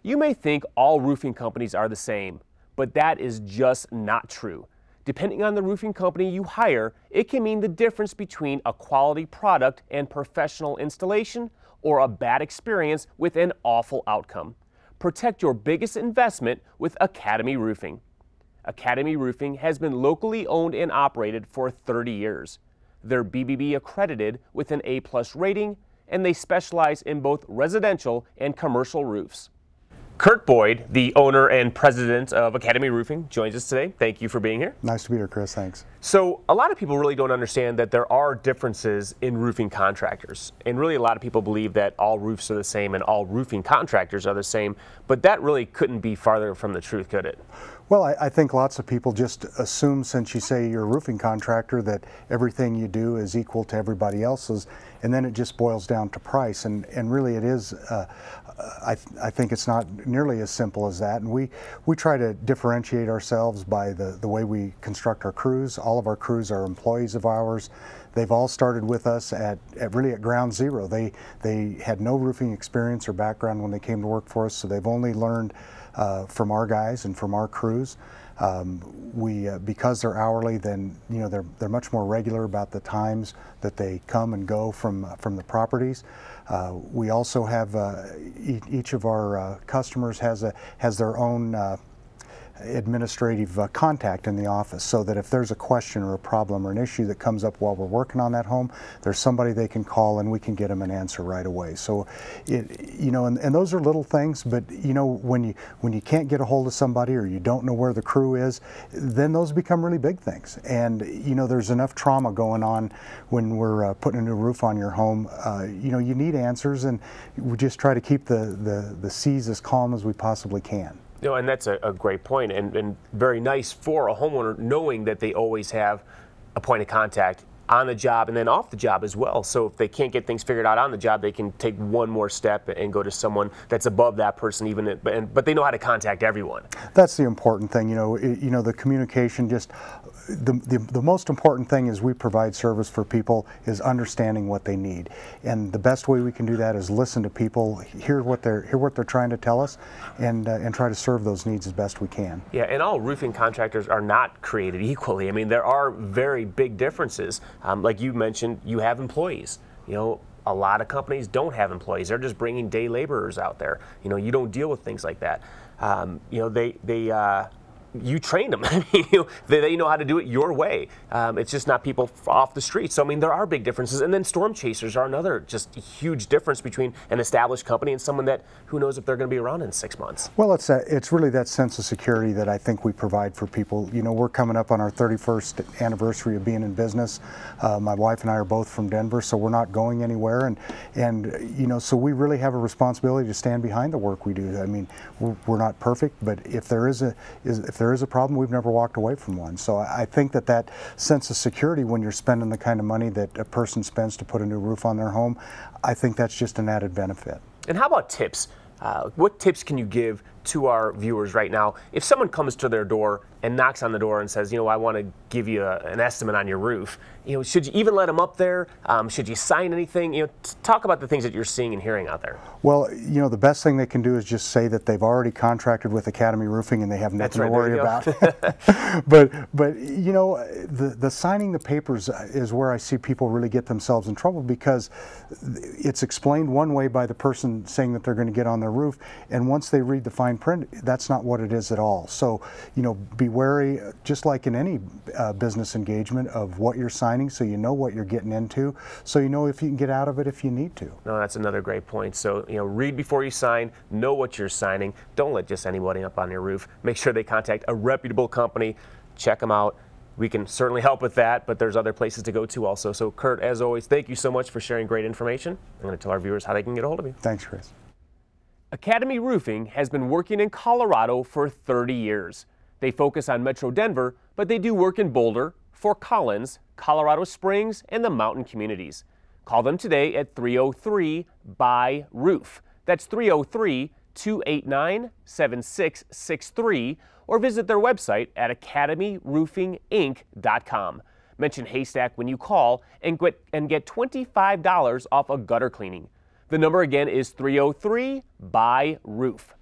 You may think all roofing companies are the same, but that is just not true. Depending on the roofing company you hire, it can mean the difference between a quality product and professional installation or a bad experience with an awful outcome. Protect your biggest investment with Academy Roofing. Academy Roofing has been locally owned and operated for 30 years. They're BBB accredited with an A+ rating, and they specialize in both residential and commercial roofs. Kurt Boyd, the owner and president of Academy Roofing, joins us today. Thank you for being here. Nice to be here, Chris. Thanks. So a lot of people really don't understand that there are differences in roofing contractors. And really a lot of people believe that all roofs are the same and all roofing contractors are the same. But that really couldn't be farther from the truth, could it? Well, I think lots of people just assume, since you say you're a roofing contractor, that everything you do is equal to everybody else's, and then it just boils down to price. And really it is, I think it's not nearly as simple as that. And we try to differentiate ourselves by the way we construct our crews. All of our crews are employees of ours. They've all started with us at really at ground zero. They had no roofing experience or background when they came to work for us, so they've only learned from our guys and from our crews. Because they're hourly, then they're much more regular about the times that they come and go from the properties. We also have each of our customers has their own administrative contact in the office, so that if there's a question or a problem or an issue that comes up while we're working on that home, there's somebody they can call and we can get them an answer right away. So and those are little things, but when you can't get a hold of somebody or you don't know where the crew is, then those become really big things. And there's enough trauma going on when we're putting a new roof on your home. You need answers, and we just try to keep the seas as calm as we possibly can. And that's a great point, and very nice for a homeowner knowing that they always have a point of contact on the job and then off the job as well. So if they can't get things figured out on the job, they can take one more step and go to someone that's above that person, but they know how to contact everyone. That's the important thing. The communication. Just the most important thing is we provide service for people is understanding what they need, and the best way we can do that is listen to people, hear what they're trying to tell us, and try to serve those needs as best we can. Yeah, and all roofing contractors are not created equally. I mean, there are very big differences. Like you mentioned, you have employees. A lot of companies don't have employees. They're just bringing day laborers out there. You don't deal with things like that. You train them. They know how to do it your way. It's just not people off the street. So, there are big differences. And then storm chasers are another just huge difference between an established company and someone that, who knows if they're going to be around in 6 months. Well, it's really that sense of security that I think we provide for people. We're coming up on our 31st anniversary of being in business. My wife and I are both from Denver, so we're not going anywhere. And so we really have a responsibility to stand behind the work we do. We're not perfect, but if there is a problem, we've never walked away from one. So I think that sense of security when you're spending the kind of money that a person spends to put a new roof on their home, I think that's just an added benefit. And how about tips? What tips can you give to our viewers right now? If someone comes to their door and knocks on the door and says, I want to give you an estimate on your roof, should you even let them up there? Should you sign anything? Talk about the things that you're seeing and hearing out there. Well, the best thing they can do is just say that they've already contracted with Academy Roofing and they have nothing to worry about. but the signing the papers is where I see people really get themselves in trouble, because it's explained one way by the person saying that they're going to get on their roof, and once they read the fine print, that's not what it is at all. So, be wary, just like in any business engagement, of what you're signing, so you know what you're getting into, so you know if you can get out of it if you need to. No, that's another great point. So, read before you sign, know what you're signing. Don't let just anybody up on your roof. Make sure they contact a reputable company. Check them out. We can certainly help with that, but there's other places to go to also. So, Kurt, as always, thank you so much for sharing great information. I'm going to tell our viewers how they can get a hold of you. Thanks, Chris. Academy Roofing has been working in Colorado for 30 years. They focus on Metro Denver, but they do work in Boulder, Fort Collins, Colorado Springs, and the mountain communities. Call them today at 303-BUY-ROOF. That's 303-289-7663, or visit their website at academyroofinginc.com. Mention Haystack when you call and get $25 off a gutter cleaning. The number again is 303-BUY-ROOF.